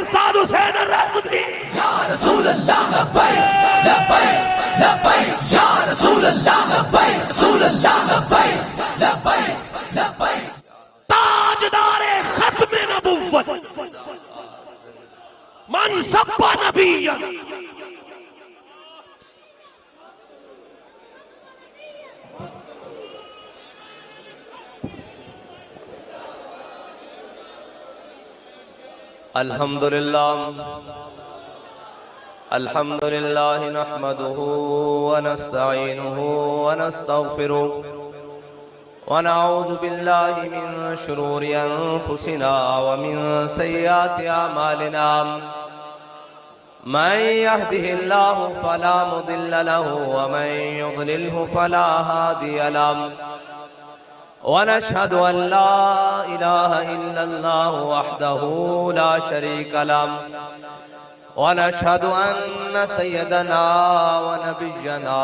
سعد حسین رضوی یا رسول اللہ لبیک لبیک لبیک یا رسول اللہ لبیک رسول اللہ لبیک لبیک لبیک تاجدار ختم نبوت من سب نبیا الحمد لله نحمده ونستعينه ونستغفره ونعوذ بالله من شرور أنفسنا ومن سيئات أعمالنا من يهده الله فلا مضل له ومن يضلله فلا هادي له ونشهد أن لا إله إلا الله وحده لا شريك له ونشهد أن سيدنا ونبينا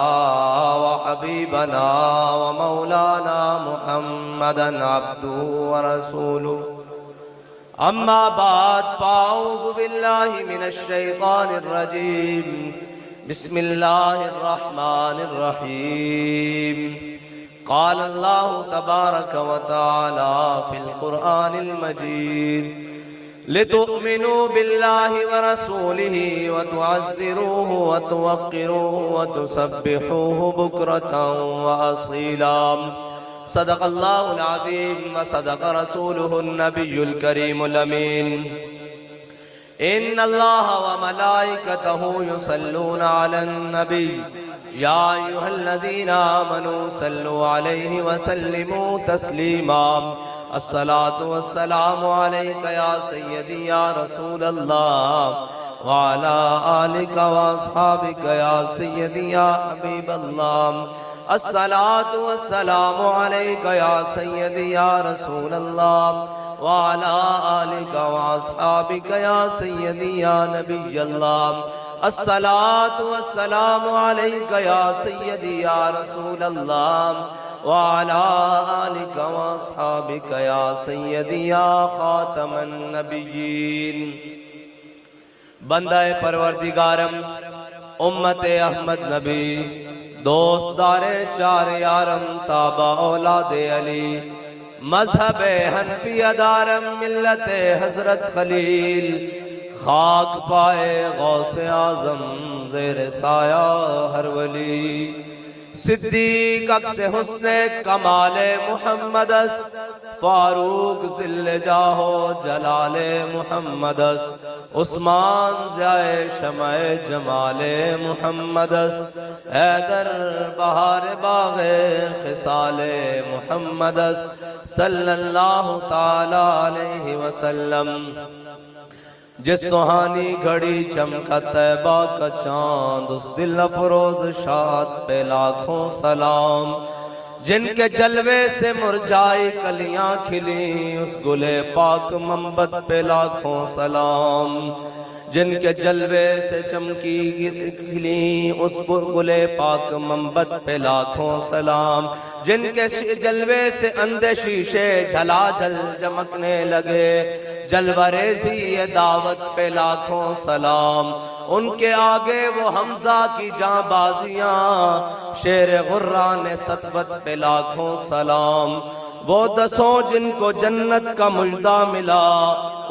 وحبيبنا ومولانا محمدا عبده ورسوله أما بعد فأعوذ بالله من الشيطان الرجيم بسم الله الرحمن الرحيم قال الله تبارك وتعالى في القرآن المجيد لتؤمنوا بالله ورسوله وتعزروه وتوقروه وتسبحوه بكرة وأصيلا صدق الله العظيم وصدق رسوله النبي الكريم الأمين إن الله وملائكته يصلون على النبي يا أيها الذين آمنوا صلوا عليه وسلموا تسليما الصلاة والسلام عليك يا سيدي يا رسول الله وعلى آلك وأصحابك يا سيدي يا حبيب الله الصلاة والسلام عليك يا سيدي يا رسول الله وعلى آلك وأصحابك يا سيدي يا نبي الله الصلاة والسلام عليك يا سيدي يا رسول الله وعلى آلك وأصحابك يا سيدي يا خاتم النبيين بندہ پروردگارم امت احمد نبی دوستدار چار یارم تابع اولاد علی مذہب حنفی دارم ملت حضرت خلیل خاک پائے غوث اعظم زیر سایہ ہر ولی صدیق اکس حسن کمال محمد است فاروق ذل جاہو جلال محمد است عثمان ضیاء شمع جمال محمد است حیدر بہار باغ خصال محمد است صلی اللہ تعالی علیہ وسلم جس سہانی گھڑی چمکا طیبہ کا چاند اس دل افروز شاد پہ لاکھوں سلام جن کے جلوے سے مرجائی کلیاں کھلی اس گلے پاک منبت پہ لاکھوں سلام جن کے جلوے سے چمکی کھلی اس گلے پاک منبت پہ لاکھوں سلام جن کے جلوے سے اندھے شیشے جھلا جھل چمکنے لگے جلوہ ریزی دعوت پہ لاکھوں سلام ان کے آگے وہ حمزہ کی جاں بازیاں شیر غران سطوت پہ لاکھوں سلام وہ دسوں جن کو جنت کا مجدہ ملا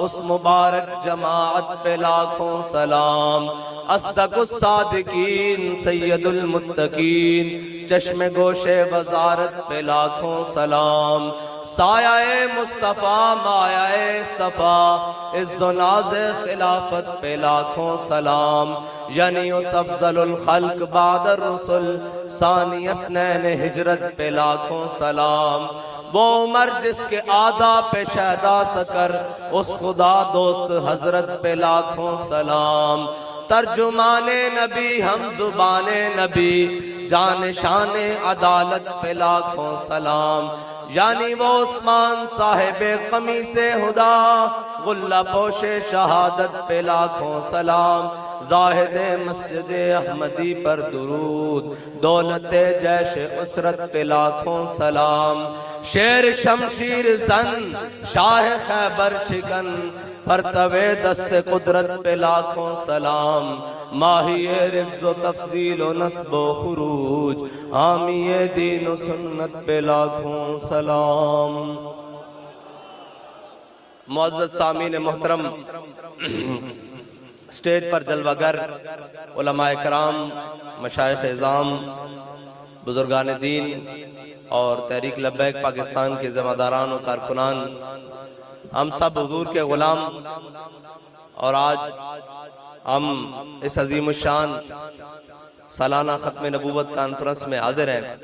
اس مبارک جماعت پہ لاکھوں سلام اصدق الصادقین سید المتقین چشم گوش وزارت پہ لاکھوں سلام سایہ مصطفیٰ مایہ اصطفیٰ عز و ناز خلافت پہ لاکھوں سلام یعنی اس افضل الخلق بعد الرسل ثانی اسنین ہجرت پہ لاکھوں سلام وہ عمر جس کے آدھا پہ شہدہ سکر اس خدا دوست حضرت پہ لاکھوں سلام ترجمان نبی ہم زبان نبی جان شان عدالت پہ لاکھوں سلام یعنی وہ عثمان صاحب قمیص خدا غلہ پوش شہادت پہ لاکھوں سلام زاہد مسجد احمدی پر درود دولت جیش اسرت پہ لاکھوں سلام شیر شمشیر زن شاہ خیبر شکن پرتوے دست قدرت پہ لاکھوں سلام، ماہی رفظ و تفضیل و نصب و خروج، حامی دین و سنت پہ لاکھوں سلام۔ معزز سامعین محترم، سٹیج پر جلوہ گر علماء کرام، مشائخ اعظام، بزرگان دین اور تحریک لبیک پاکستان کے ذمہ داران و کارکنان، ہم سب حضور کے غلام، اور آج ہم اس عظیم الشان سالانہ ختم نبوت کانفرنس میں حاضر ہیں،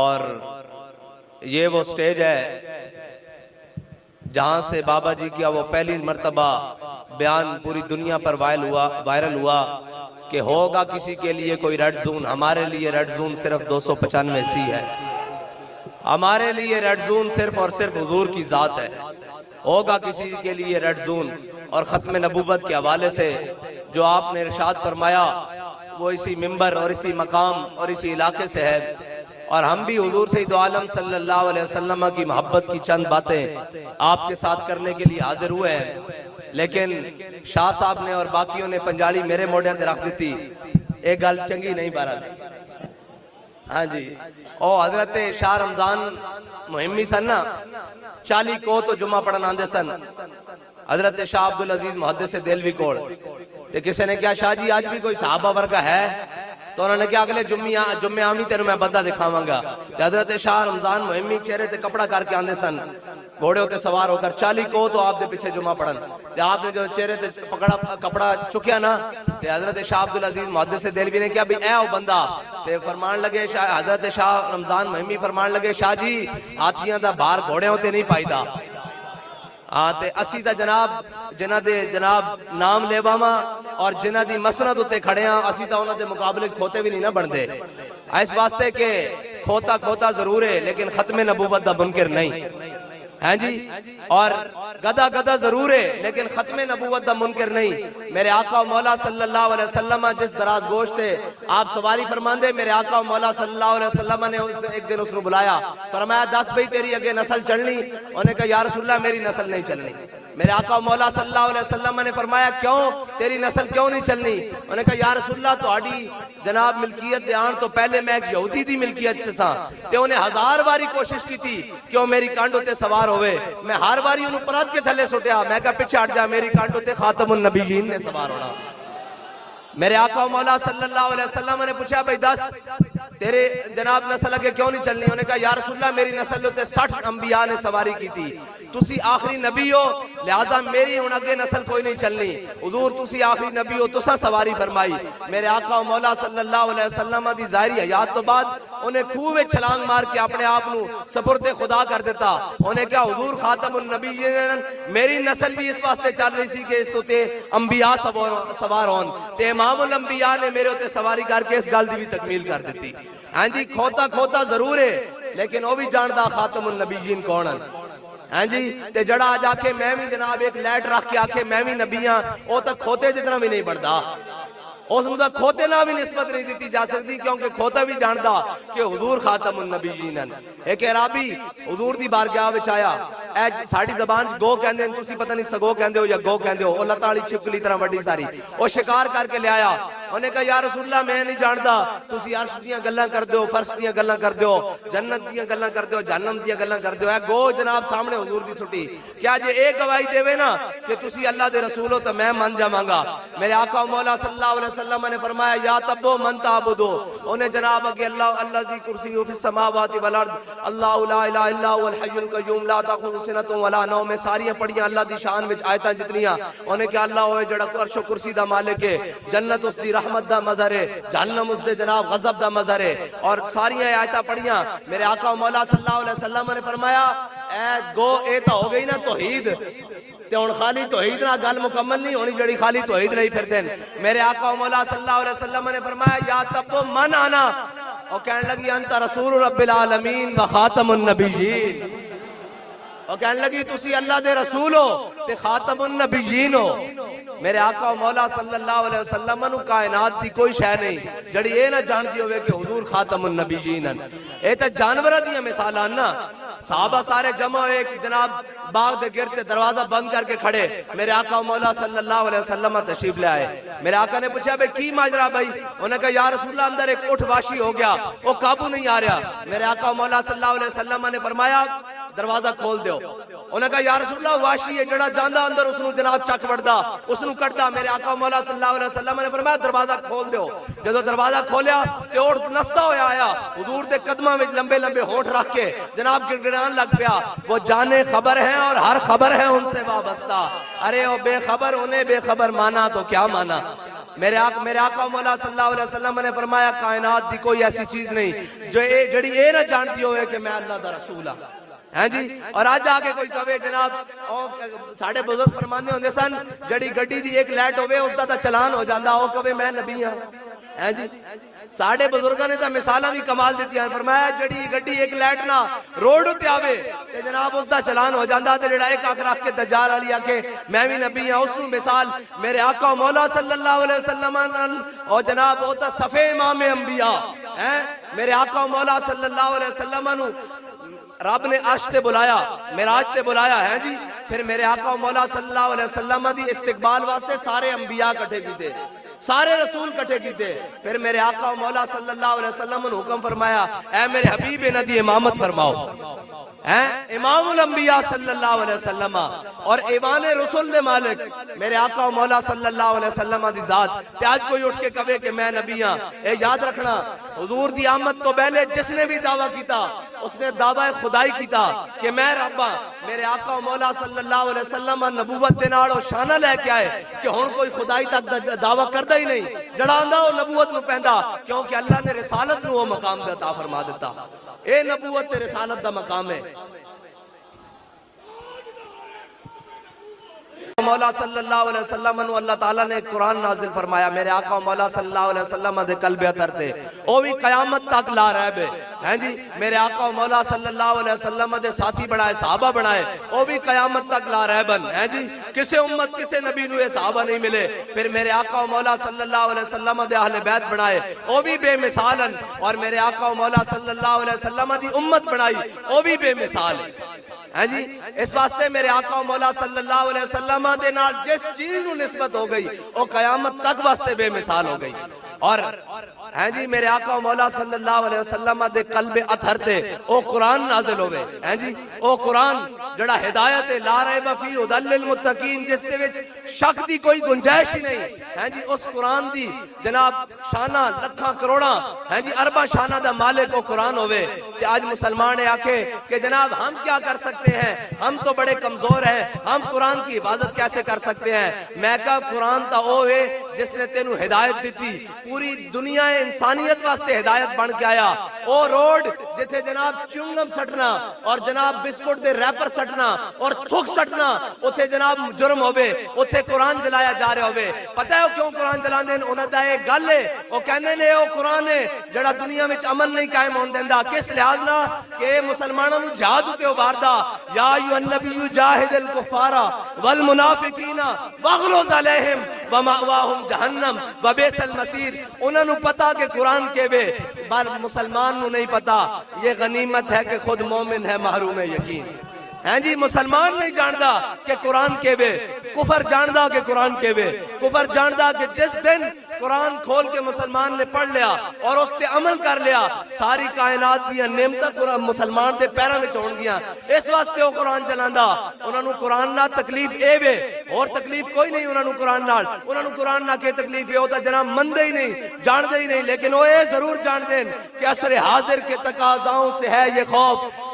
اور یہ وہ سٹیج ہے جہاں سے بابا جی کیا وہ پہلی مرتبہ بیان پوری دنیا پر وائرل ہوا کہ ہوگا کسی کے لیے کوئی ریڈ زون۔ ہمارے لیے ریڈ زون صرف 295 سی ہے، ہمارے لیے ریڈ زون صرف اور صرف حضور کی ذات ہے۔ ہوگا کسی کے لیے ریڈ زون، اور ختم نبوت کے حوالے سے جو آپ نے ارشاد فرمایا وہ اسی منبر اور اسی مقام اور اسی علاقے سے ہے، اور ہم بھی حضور سید عالم صلی اللہ علیہ وسلم کی محبت کی چند باتیں آپ کے ساتھ کرنے کے لیے حاضر ہوئے ہیں، لیکن شاہ صاحب نے اور باقیوں نے پنجالی میرے موڑے اندر رکھ دیتی، ایک گل چنگی نہیں پا رہا۔ ہاں جی، او حضرت شاہ رمضان مہمی سن نا، 40 کو تو جمعہ پڑھن آندے سن، حضرت شاہ عبدالعزیز محدث دہلوی کوڑ، تے کسی نے کہا شاہ جی آج بھی کوئی صحابہ ورگا ہے؟ تو انہوں نے کہا اگلے جمعے آمی تیرے میں بندہ دکھاواں گا۔ حضرت شاہ رمضان مہمی چہرے تے کپڑا کر کے آندے سن، گھوڑے ہوتے سوار ہو کر، 40 کو تو آپ دے پیچھے جمعہ پڑھن، تے آپ نے جو چہرے تے کپڑا چکیا نا، تے حضرت شاہ عبدالعزیز محدث دہلوی نے کہا بھی اے او بندہ، تے فرمان لگے حضرت شاہ رمضان مہمی فرمان لگے شاہ جی ہاتھیاں دا بھار گھوڑے ہوتے نہیں پائیدا، تے اسی دا جنہ دے جناب نام لے باما اور جنہ دی مسند ہوتے کھڑے ہیں، اسی دا انہوں دے مقابلے کھوتے بھی نہیں نہ بن دے، اس واسطے کہ کھوتا ضرور ہے لیکن ختم نبوت دا منکر نہیں، ہیں جی، اور گدا ضرور ہے لیکن ختم نبوت دا منکر نہیں۔ میرے آقا و مولا صلی اللہ علیہ وسلم جس دراز گوشت تھے آپ سواری فرماندے، میرے آقا و مولا صلی اللہ علیہ وسلم نے ایک دن اس نے بلایا، فرمایا 10 بھئی تیری اگے نسل چڑھنی؟ انہوں نے کہا یا رسول اللہ میری نسل نہیں چلنی۔ میرے آقا و مولا صلی اللہ علیہ وسلم نے فرمایا کیوں تیری نسل کیوں نہیں چلنی؟ انہوں نے کہا یا رسول اللہ تہاڈی جناب ملکیت دے آن تو پہلے میں ایک یہودی دی ملکیت سے ساں، تے انہیں 1000 باری کوشش کی تھی کہ وہ میری کانڈوں تے سوار ہوئے، میں ہر باری انہوں پرات کے تھلے سوٹیا، میں کہا پیچھے ہٹ جا، میری کانڈوں تے خاتم النبیین نے سوار ہونا۔ میرے آقا و مولا صلی اللہ علیہ وسلم نے پوچھا بھئی 10 تیرے جناب نسل اگے کیوں نہیں چلنی؟ انہوں نے کہا یا رسول اللہ میری نسل تے 60 انبیاء نے سواری کی تھی، تسی آخری نبی ہو لہذا میری ان اگے نسل کوئی نہیں چلنی، حضور تسی آخری نبی ہو تسا سواری فرمائی۔ میرے آقا و مولا صلی اللہ علیہ وسلم دی ظاہری حیات تو بعد انہیں خوب چھلانگ مار کے اپنے آپ نو سپرد خدا کر دیتا، انہیں کہا حضور خاتم النبیین میری نسل بھی اس واسطے چل رہی سی کہ اس ہوتے انبیاء سوار ہون، تے امام الانبیاء نے میرے ہوتے سواری کر کے اس گل دی بھی تکمیل کر دیتی۔ ہاں جی، کھوتا ضرور ہے لیکن وہ بھی جاندا خاتم النبیین کون ہیں۔ ہاں جی، تے جڑا آج آکے میں بھی جناب ایک لائٹ رکھ کے آکے میں بھی نبیاں، وہ تک کھوتے جتنا بھی نہیں بڑھدا، اس نے تک کھوتے نہ بھی نسبت نہیں دیتی جا سکتی کیونکہ کھوتا بھی جاندا کہ حضور خاتم النبیین ہیں۔ ایک عرابی حضور دی بارگاہ وچ آیا، اے ساڑی زبان گو کہندے ہیں، تسی پتہ نہیں سگو کہندے ہو یا گو کہندے ہو، وہ لتاڑی چھپکلی طرح وڈی ساری، وہ شکار کر کے لے آیا، انہوں نے کہا یا رسول اللہ میں نہیں جاندا، تسی عرش دیاں گلاں کر دیو، فرش دیاں گلاں کر دیو، جنت دیاں گلاں کر دیو، جہنم دیاں گلاں کر دیو، اے گو جناب سامنے حضور دی سٹی، کیا جے ایک گواہی دے وے نا کہ تسی اللہ دے رسول ہو تو میں من جاواں گا۔ میرے آقا و مولا صلی اللہ علیہ وسلم نے فرمایا یا تبو من تعبدو، انہیں جناب اگے اللہ ذی کرسی فی السماوات والارض اللہ لا الہ الا هو الحی القیوم لا تاخذہ سنۃ ولا نوم، ساری پڑھیاں اللہ دی شان وچ آیتاں جتنیاں، انہیں کہ اللہ ہوئے جڑا عرش و کرسی دا مالک ہے، جنت اس دی رحمت دا مظہر ہے، جہنم اس دے جناب غضب دا مظہر ہے، اور ساری آیتاں پڑھیاں۔ میرے آقا و مولا صلی اللہ علیہ وسلم نے فرمایا اے گو اے تا ہو گئی نا توحید، تے ہن خالی توحید نہ گل مکمل نہیں ہونی جڑی خالی توحید نہیں پھردے۔ میرے آقا و مولا صلی اللہ علیہ وسلم نے فرمایا یا تبو من آنا، اور کہنے لگی انت رسول رب العالمین و خاتم النبیین، اور کہنے لگی تسی اللہ دے رسول ہو تے خاتم النبیین ہو۔ میرے آقا و مولا صلی اللہ علیہ وسلم نو کائنات دی کوئی شے نہیں جڑی اے نہ جانتی ہوئے کہ حضور خاتم النبیین ہیں۔ اے تے جانوراں دی مثالاں نا، صحابہ سارے جمع ہوئے کہ جناب باغ دے گرتے دروازہ بند کر کے کھڑے. میرے آقا مولا صلی اللہ علیہ وسلم تشریف لے آئے. میرے آقا نے پوچھا بھئی کی ماجرا بھائی؟ انہوں نے کہا یا رسول اللہ اندر ایک اٹھ واشی ہو گیا, وہ قابو نہیں آ رہا. میرے آقا مولا صلی اللہ علیہ وسلم نے فرمایا دروازہ کھول دیو. انہوں نے کہا یا رسول اللہ واشی ہے جڑا جاندہ اندر اس نو جناب چک وڑدا اس نو کٹدا. میرے آقا مولا صلی اللہ علیہ وسلم نے فرمایا دروازہ کھول دیو. جدو دروازہ کھولیا تے اٹھ نستا ہویا آیا, حضور دے قدماں وچ لمبے لمبے ہونٹ رکھ کے جناب گڑگڑان لگ پیا. وہ جانے خبر ہیں اور ہر خبر ہے ان سے وابستہ. ارے او بے خبر انہیں بے خبر مانا تو کیا مانا. میرے آقا مولا صلی اللہ علیہ وسلم نے فرمایا کائنات دی کوئی ایسی چیز نہیں جو جڑی اے نہ جانتی ہوئے کہ میں اللہ دا رسول ہاں جی. اور آج آگے کوئی کہے جناب ساڑھے بزرگ فرمانے ہوندے سن جڑی گڈی دی ایک لائٹ ہوئے اس دا تا چلان ہو جاندہ او کہے میں نبی ہاں جی. ساڑھے بزرگاں نے تا مثالاں بھی کمال دیتی ہیں. فرمایا جڑی گڈی ایک لائٹ نہ روڈ تے آوے تے جناب اس دا چلان ہو جاندہ تے جڑا ایک آنکھ رکھ کے دجال علی آکے میں بھی نبی ہوں اس نو مثال میرے آقا مولا صلی اللہ علیہ وسلم اور جناب ہوتا صفے امام انبیاء ہیں. میرے آقا مولا صلی اللہ علیہ وسلم نو رب نے عرش تے بلایا معراج تے بلایا ہے جی. پھر میرے آقا مولا صلی اللہ علیہ وسلم دی استقبال واسطے سارے انبیاء کٹھے کیتے سارے رسول کٹھے کیتے. پھر میرے آقا مولا صلی اللہ علیہ وسلم نے حکم فرمایا اے میرے حبیب انہاں دی امامت فرماؤ. امام الانبیاء صلی اللہ علیہ وسلم اور ایوان رسول دے مالک میرے آقا مولا صلی اللہ علیہ وسلم دی ذات. تے آج کوئی اٹھ کے کہے کہ میں نبی ہاں, اے یاد رکھنا حضور دی آمد تو پہلے جس نے بھی دعویٰ کیتا اس نے دعویٰ خدائی کیتا کہ میں رب ہاں. میرے آقا مولا صلی اللہ علیہ وسلم نبوت دے نال او شانہ لے کے آئے کہ ہن کوئی خدائی تک دعویٰ کردا ہی نہیں, جڑاندا او نبوت نو پیندا کیونکہ اللہ نے رسالت نو مقام عطا فرما دیتا. اے نبوت تے رسالت دا مقام ہے. مولا صلی اللہ علیہ وسلم نے اللہ تعالیٰ نے قرآن نازل فرمایا. میرے آقا مولا صلی اللہ علیہ وسلم دے قلب اطہر تے او بھی قیامت تک لا ریب ہے جی. میرے آقا مولا صلی اللہ علیہ وسلم دے ساتھی بنائے صحابہ بنائے او بھی قیامت تک لا ریبن ہے جی. کسے امت کسے نبی نو یہ صحابہ نہیں ملے. پھر میرے آقا مولا صلی اللہ علیہ وسلم دے اہل بیت بنائے او بھی بے مثالن. اور میرے آقا مولا صلی اللہ علیہ وسلم دی امت بنائی او بھی بے مثال ہے جی. اس واسطے میرے آقا مولا صلی اللہ علیہ وسلم دے نال جس چیز نو نسبت ہو گئی او قیامت تک واسطے بے مثال ہو گئی. اور ہیں جی میرے آقا مولا صلی اللہ علیہ وسلم دے قلب اطہر تے او قرآن نازل ہوئے ہیں جی. او قرآن جڑا ہدایت لا ریب فیہ ھدی للمتقین جس دے وچ شک دی کوئی گنجائش ہی نہیں ہیں جی. اس قرآن دی جناب شانہ لکھاں کروڑاں ہیں جی ارباں شانہ دا مالک او قرآن ہوئے. تے آج مسلمان آکھے کہ جناب ہم کیا کر سکتے ہیں, ہم تو بڑے کمزور ہیں, ہم قرآن کی حفاظت کیسے کر سکتے ہیں. میں کہا قرآن تا او ہے جس نے تینوں ہدایت دیتی, پوری دنیا انسانیت واسطے ہدایت بن کے آیا. او روڈ جتھے جناب چنگم سٹنا اور جناب بسکٹ دے ریپر سٹنا اور تھک سٹنا اتھے جناب جرم ہوئے, اتھے قرآن جلایا جا رہے ہوئے. پتہ ہے کیوں قرآن جلان دین انہاں دا ایک گل ہے او کہندے نے او قرآن ہے جڑا دنیا وچ امن نہیں قائم ہون دیندا. کس لحاظ نہ کہ مسلماناں نوں جہاد تے ابھاردا یا ایھا النبی جاہد الکفار والمنافقین واغلظ علیہم ومأواہم جہنم وبئس المصیر. انہاں نوں پتہ کہ قرآن کہوے پر مسلمان نوں نہیں پتہ. یہ غنیمت ہے کہ خود مومن ہے محروم یقین ہیں جی. مسلمان نہیں جاندا کہ قرآن کہوے, کفر جاندا کہ قرآن کہوے, کفر جاندا کہ جس دن قرآن کھول کے مسلمان نے پڑھ لیا اور اس تے عمل کر لیا ساری کائنات دیا نعمتاں مسلمان دے پیراں وچ ہون گیاں. اس واسطے وہ قرآن چلاندا. انہاں نوں قرآن نال تکلیف اے وے اور تکلیف کوئی نہیں انہاں نوں قرآن نال. انہاں نوں قرآن نال کہ تکلیف اے او تے جناب مندے ہی نہیں جاندے ہی نہیں. لیکن وہ اے ضرور جاندے کہ عصر حاضر کے تقاضاؤں سے ہے یہ خوف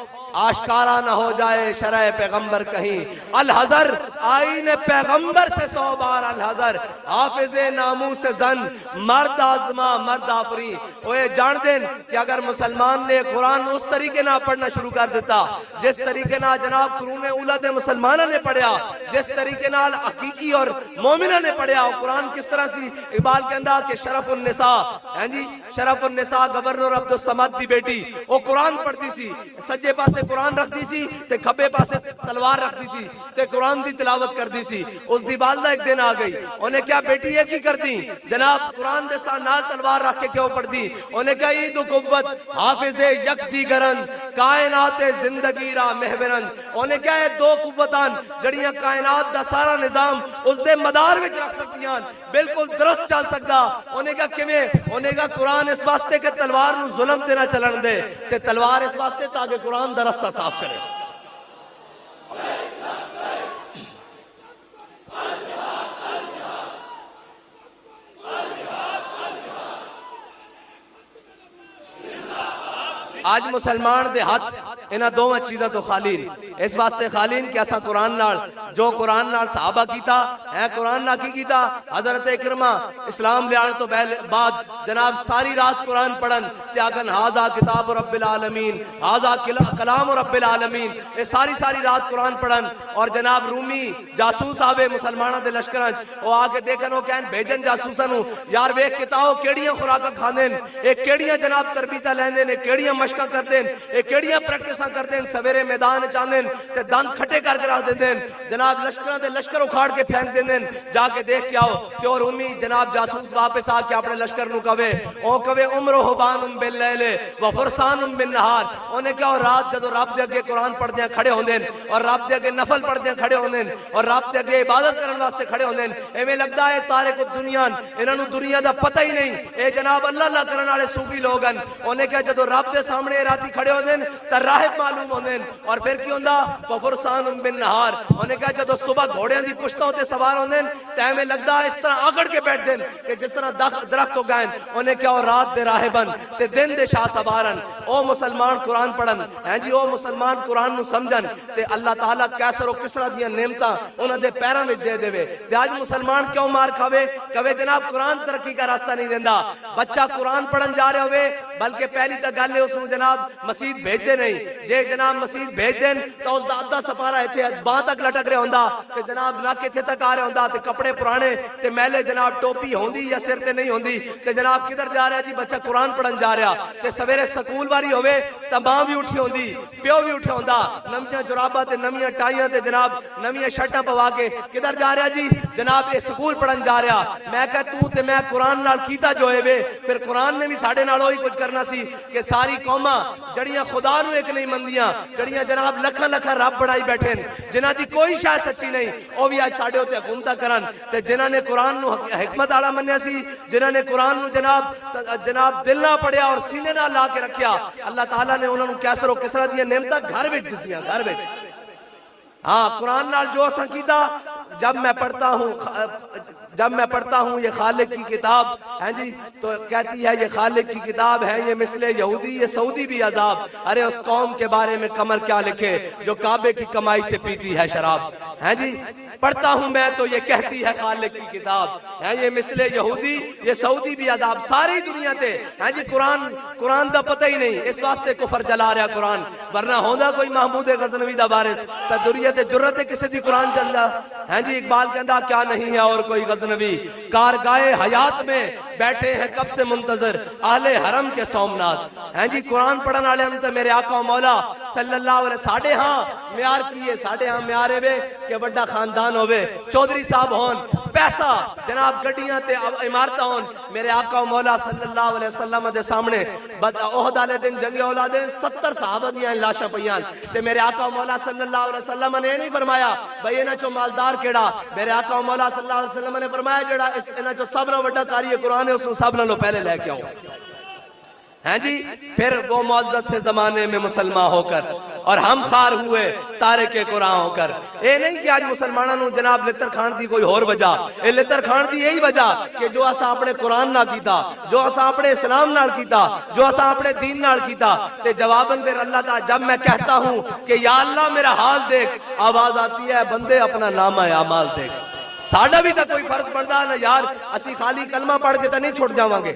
آشکارا نہ ہو جائے شرع پیغمبر کہیں. الحذر آئین پیغمبر سے 100 بار الحذر, حافظ ناموس زن مرد آزما مرد آفری. وہ یہ جان دیں کہ اگر مسلمان نے قرآن اس طریقے نہ پڑھنا شروع کر دیتا جس طریقے نہ جناب قرون اولیٰ دے مسلمانہ نے پڑھیا, جس طریقے نہ حقیقی اور مومنہ نے پڑھیا. قرآن کس طرح سی اقبال کہندا کہ شرف النساء ہیں جی, شرف النساء گورنر عبدالصمد دی بیٹی وہ قرآن پڑھتی سی, سجے پاسے قرآن رکھ دی سی تے کھبے پاسے تلوار رکھ دی سی تے قرآن دی تلاوت کر دی سی. اس دی والدہ ایک دن آ گئی, انہیں کیا بیٹی ہے کی کرتی جناب قرآن دے ساتھ نال تلوار رکھ کے کیوں پڑھ دی؟ انہیں کیا عید و قوت حافظ یک دیگرن کائنات زندگی را محورن. انہیں کیا ہے دو قوتان جڑیاں کائنات دا سارا نظام اس دے مدار وچ رکھ سکتیاں, بالکل درست چل سکتا. انہیں کہا کیویں؟ انہیں کہا قرآن اس واسطے کہ تلوار نو ظلم تے نہ چلن دے, تے تلوار اس واسطے تاکہ قرآن دا رستہ صاف کرے. آج مسلمان دے ہاتھ انہاں دوواں چیزاں تو خالی نہیں. اس واسطے خالی نہیں کہ اساں قرآن نال جو قرآن نال صحابہ کیتا ہے, قرآن نال کی کیتا حضرت اکرمہ اسلام لے آنے تو بعد جناب ساری رات قرآن پڑھن تے آکھن ھذا کتاب رب العالمین ھذا کلام رب العالمین, اے ساری رات قرآن پڑھن. اور جناب رومی جاسوس آوے مسلماناں دے لشکراں او آ کے دیکھن او کہن بھیجن جاسوساں نو یار ویکھ کے تاؤ کیڑیاں خوراکاں کھاندے نے, اے کیڑیاں جناب تربیتاں لیندے نے, کیڑیاں مشقاں کردے نے, اے کیڑیاں پریکٹساں کردے نے, سویرے میدان چاندے نے تے دند کھٹے کر کے رکھ دیندے نے, جناب لشکراں دے لشکر اکھاڑ کے پھینک دیندے نے. جا کے دیکھ کے آؤ تے او رومی جناب جاسوس واپس آ کے اپنے لشکر نو کہے او کہے عمر حبان باللیل و فرسان بالنہار. انہیں کہا رات جدو رب دے اگے قرآن پڑھدیاں کھڑے ہوندے نے اور رب دے اگے نفل پڑھدیاں کھڑے ہوندے نے اور رب دے اگے عبادت کرن واسطے کھڑے ہوندے نے, ایویں لگدا ہے تارک الدنیا, انہاں نو دنیا دا پتہ ہی نہیں. اے جناب اللہ اللہ کرن والے صوفی لوگ ہیں. انہیں کہا جدو رب دے سامنے راتی کھڑے ہوندے نے تے راہب معلوم ہوندے نے, اور پھر کی ہوندا فرسان بالنہار. انہیں کہا جدو صبح گھوڑیاں دی پشتاں تے سوار ہوندے نے تے ایویں لگدا ہے اس طرح اگڑ کے بیٹھدے نے کہ جس طرح درخت ہو گئے. انہیں کہا رات دے راہبن تے دن دے شاہ سوارن. او مسلمان قرآن پڑھن ہیں جی, او مسلمان قرآن نو سمجھن تے اللہ تعالیٰ کیسر و کسرا دیاں نعمتاں انہاں دے پیراں وچ دے دے. تے اج مسلمان کیوں مار کھاوے؟ کہے جناب قرآن ترقی کا راستہ نہیں دیندا. بچہ قرآن پڑھن جا رہے ہوئے بلکہ پہلی تا گل ہے اس نو جناب مسجد بھیج دے نہیں. جے جناب مسجد بھیج دین تو اس دا ادھا سفارا ایتھے باں تک لٹک رہا ہوندا تے جناب نک ایتھے تک آ رہا ہوندا تے کپڑے پرانے تے میلے, جناب ٹوپی ہوندی یا سر تے نہیں ہوندی تے جناب کدھر جا رہا جی بچہ قرآن پڑھن جا رہا تے سویرے سکول واری ہوئے تے ماں بھی اٹھی ہوندی پیو بھی اٹھیا ہوندا, نمیاں جراباں تے نمیاں ٹائیاں تے جناب نمیاں شرٹاں پوا کے کدھر جا رہا جی جناب یہ سکول پڑھن جا رہا. میں کہا تو تے میں قرآن نال کیتا جو ہے وے, پھر قرآن نے بھی ساڑھے نال ہوئی کچھ کرنا سی کہ ساری قوماں جڑیاں خدا نو ایک نہیں مندیاں, جڑیاں جناب لکھاں لکھاں رب بڑھائی بیٹھے جنہاں دی کوئی شاہ سچی نہیں, او بھی آج ساڑھے ہوتے حکومتہ کرن. تے جنہاں نے قرآن نو حکمت آڑا منیا سی, جنہاں نے قرآن نو جناب دل نہ پڑھیا اور سینے نہ لا کے رکھیا, اللہ تعالیٰ نے انہوں نے کیسر و کسرا دیا نعمتاں گھر وچ دتیاں گھر وچ. ہاں قرآن نال جو اساں کیتا جب میں پڑھتا ہوں یہ خالق کی کتاب ہے جی تو کہتی ہے یہ خالق کی کتاب ہے, یہ مثل یہودی یہ سعودی بھی عذاب. ارے اس قوم کے بارے میں قمر کیا لکھے جو کعبے کی کمائی سے پیتی ہے شراب ہے جی. پڑھتا ہوں میں تو یہ کہتی ہے خالق کی کتاب ہے یہ مثل یہودی یہ سعودی بھی عذاب. ساری دنیا تے ہے جی قرآن دا پتہ ہی نہیں, اس واسطے کفر جلا رہا قرآن. ورنہ ہوندا کوئی محمود غزنوی دا وارث تے دریت جرت کسی دی قرآن چلدا ہے جی. اقبال کہندا کیا نہیں ہے اور کوئی غزنوی, کارگاہ حیات میں بیٹھے ہیں کب سے منتظر اہل حرم کے سومنات ہیں جی. قرآن پڑھن والے ہم تو میرے آقا و مولا صلی اللہ علیہ ساڑھے ہاں معیار کیے, ساڑھے ہاں معیار ہے کہ بڑا خاندان ہوئے, چودھری صاحب ہون, پیسہ جناب گڈیاں تے عمارتاں ہون. میرے آقا و مولا صلی اللہ علیہ وسلم دے سامنے احد والے دن جنگ اولاد 70 صحابہ دیاں لاشاں پیاں تے میرے آقا و مولا صلی اللہ علیہ وسلم نے نہیں فرمایا بھئی انہاں چوں مالدار کیڑا. میرے آقا و مولا صلی اللہ علیہ وسلم نے فرمایا جڑا اس انہاں چوں سب نال وڈا قاری قرآن ہے اس کو سب نالوں پہلے لے کے آؤ ہیں جی. پھر وہ معزز تھے زمانے میں مسلمان ہو کر اور ہم خار ہوئے تارک قرآن ہو کر. اے نہیں کہ آج مسلمانوں نے جناب لتر کھان دی کوئی اور وجہ, اے لتر کھان دی یہی وجہ کہ جو اسا اپنے قرآن نہ کیتا, جو اسا اپنے اسلام نال کیتا, جو اسا اپنے دین نال کیتا. تے جواباً پھر اللہ تعالی جب میں کہتا ہوں کہ یا اللہ میرا حال دیکھ, آواز آتی ہے بندے اپنا نامہ اعمال دیکھ. ساڈا بھی تا کوئی فرض بندا نا یار, اسی خالی کلمہ پڑھ کے تا نہیں چھوٹ جاواں گے.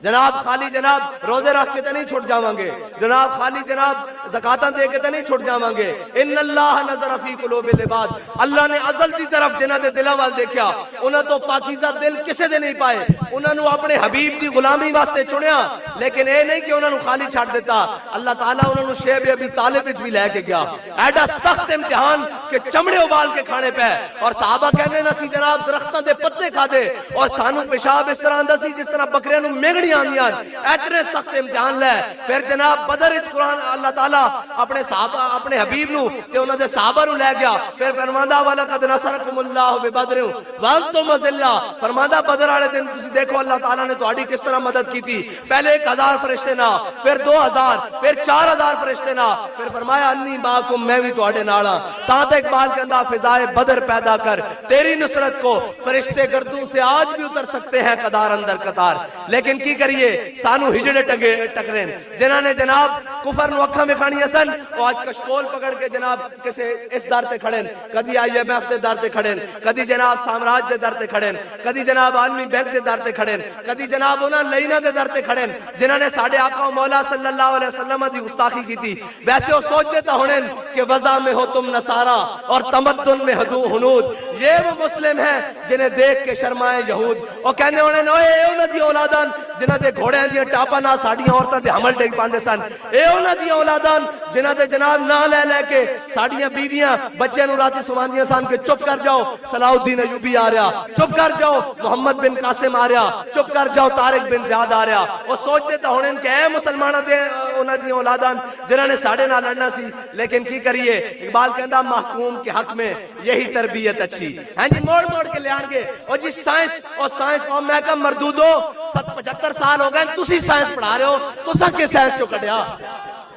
جناب خالی جناب روزے رکھ کے تو نہیں چھوٹ جاواں گے، جناب خالی جناب زکاتاں دے کے تو نہیں چھوٹ جاواں گے۔ ان اللہ نظر فی قلوب العباد، اللہ نے ازل دی طرف جنہاں دے دلاں وال دیکھیا، انہاں تو پاکیزہ دل کسے دے نہیں پائے، انہاں نو اپنے حبیب دی غلامی واسطے چنیا، لیکن اے نہیں کہ انہاں نو خالی چھڈ دیتا، اللہ تعالیٰ انہاں نو شیب ابی طالب وچ بھی لے کے گیا، ایڈا سخت امتحان کہ چمڑے ابال کے کھانے پے، اور صحابہ کہندے نا سی جناب درختاں دے پتے کھادے اور سانو پیشاب اس طرح آندا سی جس طرح بکریاں نو میگڑی آندیاں، اتنے سخت امتحان لے۔ پھر جناب بدر اس قرآن اللہ تعالیٰ اپنے صحابہ اپنے حبیب نو تے انہاں دے صحابہ نو لے گیا، پھر فرماندا وَلَقَدْ نَصَرَكُمُ اللَّهُ بِبَدْرٍ وَأَنْتُمْ أَذِلَّةٌ، فرماندا بدر والے دن تسی دیکھو اللہ تعالیٰ نے تہاڈی کس طرح مدد کی تھی، پہلے 1000 فرشتے نا، پھر 2000، پھر 4000 فرشتے نا، پھر فرمایا انی معکم، میں بھی تہاڈے نال ہاں۔ تا تے اقبال کہندا فضائے بدر پیدا کر تیری نصرت کو، فرشتے گردوں سے آج بھی اتر سکتے ہیں قطار اندر قطار، لیکن کی کریے سانو ہجڑے ٹکرین جنہاں نے جناب کفر نو اکھاں وکھانی اسن، او اج کشکول پکڑ کے جناب کسے اس در تے کھڑن، کدی IMF دے در تے کھڑن، کدی جناب سامراج دے در تے کھڑن، کدی جناب عالمی بینک دے در تے کھڑن، کدی جناب انہاں لائناں دے در تے کھڑن جنہاں نے ساڈے آقا و مولا صلی اللہ علیہ وسلم دی گستاخی کی تھی۔ ویسے وہ سوچتے تو ہونن کہ وضع میں ہو تم نصارا اور تمدن میں ہنود، یہ وہ مسلم ہیں جنہیں دیکھ کے شرمائے یہود، اور کہنے ہونے اوے اے انہاں دی اولادان جنہاں دے گھوڑیاں دی ٹاپاں نال ساڈیاں عورتاں دے حمل ڈگ پاندے سن، اے انہاں دی اولادان جنہاں دے جناب نہ لے لے کے ساڈیاں بیویاں بچے نو راتی سواندیاں سن کہ چپ کر جاؤ صلاح الدین ایوبی آ رہا، چپ کر جاؤ محمد بن قاسم آ رہا، چپ کر جاؤ طارق بن زیاد آ رہا۔ وہ سوچتے تو ہونے کہ اے مسلماناں دے انہاں دی اولادان جنہاں نے ساڈے نال لڑنا سی، لیکن کی کریے اقبال کہندا محکوم کے حق میں یہی تربیت اچھی، ہاں جی موڑ موڑ کے لے آن گے۔ اور جی سائنس اور میں کہا مردودو 75 سال ہو گئے تسی سائنس پڑھا رہے ہو، تساں کے سائنس چو کڈیا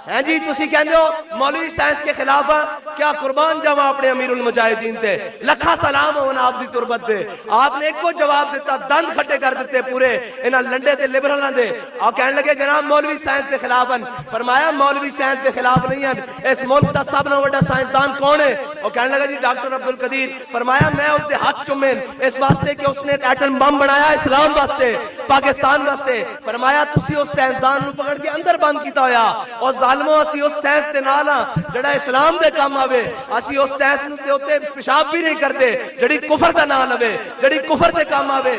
ہیں جی؟ تسی کہندے ہو مولوی سائنس کے خلاف ہے، کیا قربان جاواں اپنے امیر المجاہدین تے، لکھا سلام ہونا آپ دی تربت دے۔ آپ نے ایک کو جواب دیتا، دند کھٹے کر دیتے پورے انہاں لنڈے تے لبرلاں دے، اور کہنے لگے جناب مولوی سائنس دے خلاف ہیں۔ فرمایا مولوی سائنس دے خلاف نہیں ہیں، اس ملک دا سب نہ بڑا سائنسدان کون ہے؟ اور کہنے لگا جی ڈاکٹر عبدالقدیر۔ فرمایا میں اس دے ہاتھ چومن اس واسطے کہ اس نے ایک ایٹم بم بنایا اسلام واسطے، پاکستان واسطے۔ فرمایا تسی اس سائنسدان نو پکڑ کے اندر بند کیتا ہویا، اور ظالمو اسی اس سائنس دے نال ہاں جڑا اسلام دے کام آوے، اسی اس سائنس دے اوتے پیشاب بھی نہیں کرتے جڑی کفر دا نام لوے، جڑی کفر دے کام آوے۔